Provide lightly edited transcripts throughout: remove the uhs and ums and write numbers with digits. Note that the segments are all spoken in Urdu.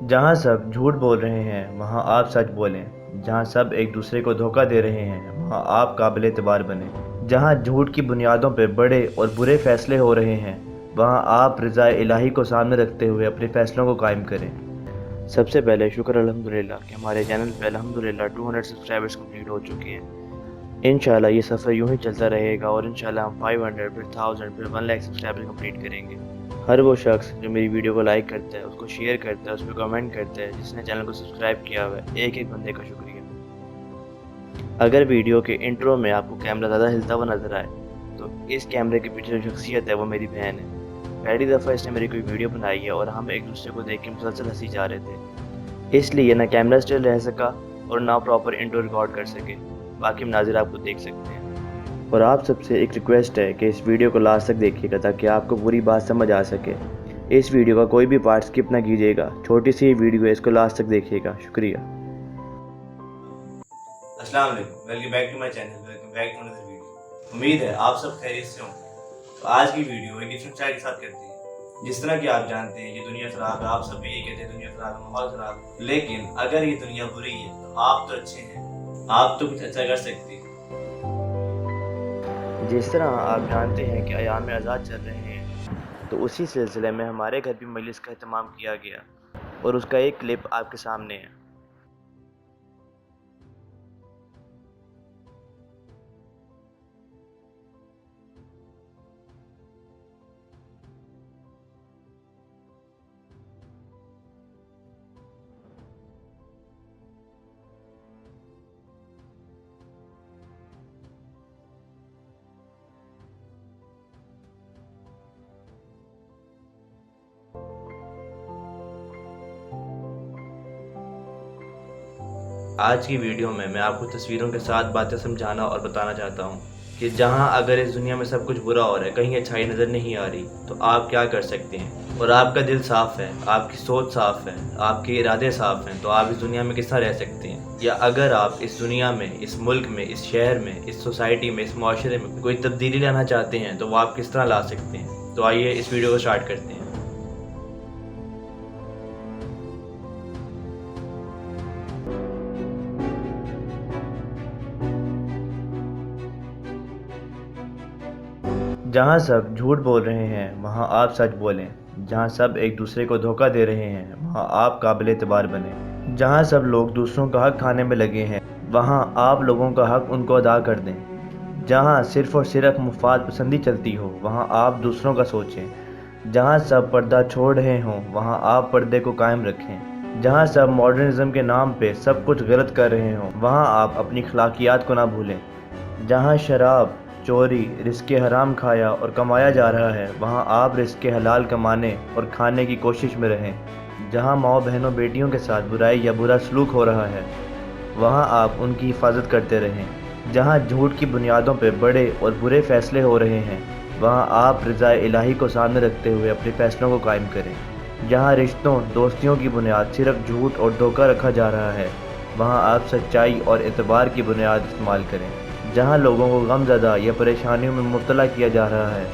جہاں سب جھوٹ بول رہے ہیں وہاں آپ سچ بولیں۔ جہاں سب ایک دوسرے کو دھوکہ دے رہے ہیں وہاں آپ قابل اعتبار بنیں۔ جہاں جھوٹ کی بنیادوں پہ بڑے اور برے فیصلے ہو رہے ہیں وہاں آپ رضا الہی کو سامنے رکھتے ہوئے اپنے فیصلوں کو قائم کریں۔ سب سے پہلے شکر الحمدللہ کہ ہمارے چینل پہ الحمدللہ 200 سبسکرائبرز کمپلیٹ ہو چکے ہیں۔ انشاءاللہ یہ سفر یوں ہی چلتا رہے گا اور انشاءاللہ ہم 500 پھر 1000 پھر 1 لاکھ سبسکرائبر کمپلیٹ کریں گے۔ ہر وہ شخص جو میری ویڈیو کو لائک کرتا ہے، اس کو شیئر کرتا ہے، اس پہ کمنٹ کرتا ہے، جس نے چینل کو سبسکرائب کیا ہوا ہے، ایک ایک بندے کا شکریہ۔ اگر ویڈیو کے انٹرو میں آپ کو کیمرہ زیادہ ہلتا ہوا نظر آئے تو اس کیمرے کے پیچھے جو شخصیت ہے وہ میری بہن ہے۔ پہلی دفعہ اس نے میری کوئی ویڈیو بنائی ہے اور ہم ایک دوسرے کو دیکھ کے مسلسل ہنسی جا رہے تھے، اس لیے نہ کیمرہ اسٹل رہ سکا اور نہ پراپر انٹرو ریکارڈ کر سکے۔ باقی مناظر آپ کو دیکھ سکتے ہیں۔ اور آپ سب سے ایک ریکویسٹ ہے کہ اس ویڈیو کو لاسٹ تک دیکھیے گا تاکہ آپ کو پوری بات سمجھ آ سکے۔ اس ویڈیو کا کوئی بھی پارٹ سکپ نہ کیجیے گا، چھوٹی سی ویڈیو ہے، اس کو لاسٹ تک دیکھیے گا۔ شکریہ۔ السلام علیکم، welcome back to my channel, welcome back to another video. امید ہے آپ سب خیریت سے ہوں۔ تو آج کی ویڈیو ایک ڈفرنٹ چائے کے ساتھ کرتے ہیں۔ جس طرح کہ آپ جانتے ہیں یہ دنیا خراب ہے، آپ سب بھی یہ کہتے ہیں دنیا خراب ہے، ماحول خراب ہے، لیکن اگر یہ دنیا بری ہے تو آپ تو اچھے ہیں، آپ تو کچھ اچھا کر سکتے ہیں۔ جس طرح آپ جانتے ہیں کہ ایام آزاد چل رہے ہیں تو اسی سلسلے میں ہمارے گھر بھی مجلس کا اہتمام کیا گیا اور اس کا ایک کلپ آپ کے سامنے ہے۔ آج کی ویڈیو میں آپ کو تصویروں کے ساتھ باتیں سمجھانا اور بتانا چاہتا ہوں کہ جہاں اگر اس دنیا میں سب کچھ برا ہو رہا ہے، کہیں اچھائی نظر نہیں آ رہی، تو آپ کیا کر سکتے ہیں۔ اور آپ کا دل صاف ہے، آپ کی سوچ صاف ہے، آپ کے ارادے صاف ہیں، تو آپ اس دنیا میں کس طرح رہ سکتے ہیں۔ یا اگر آپ اس دنیا میں، اس ملک میں، اس شہر میں، اس سوسائٹی میں، اس معاشرے میں کوئی تبدیلی لانا چاہتے ہیں تو وہ آپ کس طرح لا سکتے ہیں۔ تو آئیے اس ویڈیو کو سٹارٹ کرتے ہیں۔ جہاں سب جھوٹ بول رہے ہیں وہاں آپ سچ بولیں۔ جہاں سب ایک دوسرے کو دھوکہ دے رہے ہیں وہاں آپ قابل اعتبار بنیں۔ جہاں سب لوگ دوسروں کا حق کھانے میں لگے ہیں وہاں آپ لوگوں کا حق ان کو ادا کر دیں۔ جہاں صرف اور صرف مفاد پسندی چلتی ہو وہاں آپ دوسروں کا سوچیں۔ جہاں سب پردہ چھوڑ رہے ہوں وہاں آپ پردے کو قائم رکھیں۔ جہاں سب ماڈرنزم کے نام پہ سب کچھ غلط کر رہے ہوں وہاں آپ اپنی اخلاقیات کو نہ بھولیں۔ جہاں شراب، چوری، رزق حرام کھایا اور کمایا جا رہا ہے وہاں آپ رزق حلال کمانے اور کھانے کی کوشش میں رہیں۔ جہاں ماؤں بہنوں بیٹیوں کے ساتھ برائی یا برا سلوک ہو رہا ہے وہاں آپ ان کی حفاظت کرتے رہیں۔ جہاں جھوٹ کی بنیادوں پہ بڑے اور برے فیصلے ہو رہے ہیں وہاں آپ رضا الہی کو سامنے رکھتے ہوئے اپنے فیصلوں کو قائم کریں۔ جہاں رشتوں، دوستیوں کی بنیاد صرف جھوٹ اور دھوکہ رکھا جا رہا ہے وہاں آپ سچائی اور اعتبار کی بنیاد استعمال کریں۔ جہاں لوگوں کو غم زدہ یا پریشانیوں میں مبتلا کیا جا رہا ہے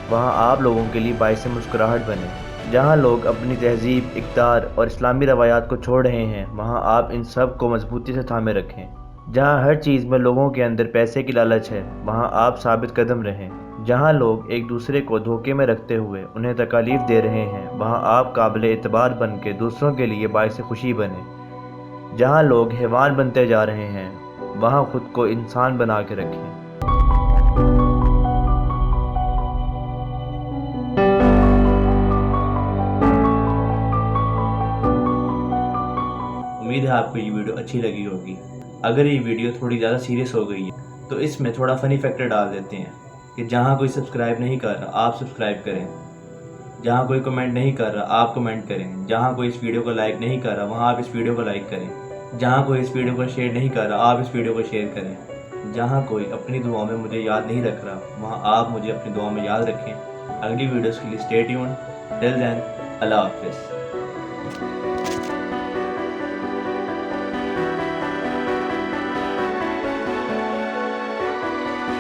وہاں آپ لوگوں کے لیے باعث مسکراہٹ بنیں۔ جہاں لوگ اپنی تہذیب، اقدار اور اسلامی روایات کو چھوڑ رہے ہیں وہاں آپ ان سب کو مضبوطی سے تھامے رکھیں۔ جہاں ہر چیز میں لوگوں کے اندر پیسے کی لالچ ہے وہاں آپ ثابت قدم رہیں۔ جہاں لوگ ایک دوسرے کو دھوکے میں رکھتے ہوئے انہیں تکالیف دے رہے ہیں وہاں آپ قابل اعتبار بن کے دوسروں کے لیے باعث خوشی بنیں۔ جہاں لوگ حیوان بنتے جا رہے ہیں وہاں خود کو انسان بنا کے رکھیں۔ امید ہے آپ کو یہ ویڈیو اچھی لگی ہوگی۔ اگر یہ ویڈیو تھوڑی زیادہ سیریس ہو گئی ہے تو اس میں تھوڑا فنی فیکٹر ڈال دیتے ہیں کہ جہاں کوئی سبسکرائب نہیں کر رہا آپ سبسکرائب کریں، جہاں کوئی کمنٹ نہیں کر رہا آپ کمنٹ کریں، جہاں کوئی اس ویڈیو کو لائک نہیں کر رہا وہاں آپ اس ویڈیو کو لائک کریں، جہاں کوئی اس ویڈیو کو شیئر نہیں کر رہا آپ اس ویڈیو کو شیئر کریں، جہاں کوئی اپنی دعاؤں میں مجھے یاد نہیں رکھ رہا وہاں آپ مجھے اپنی دعاؤں میں یاد رکھیں۔ اگلی ویڈیوز کے لیے اسٹے ٹیونڈ۔ ٹل دین، اللہ حافظ۔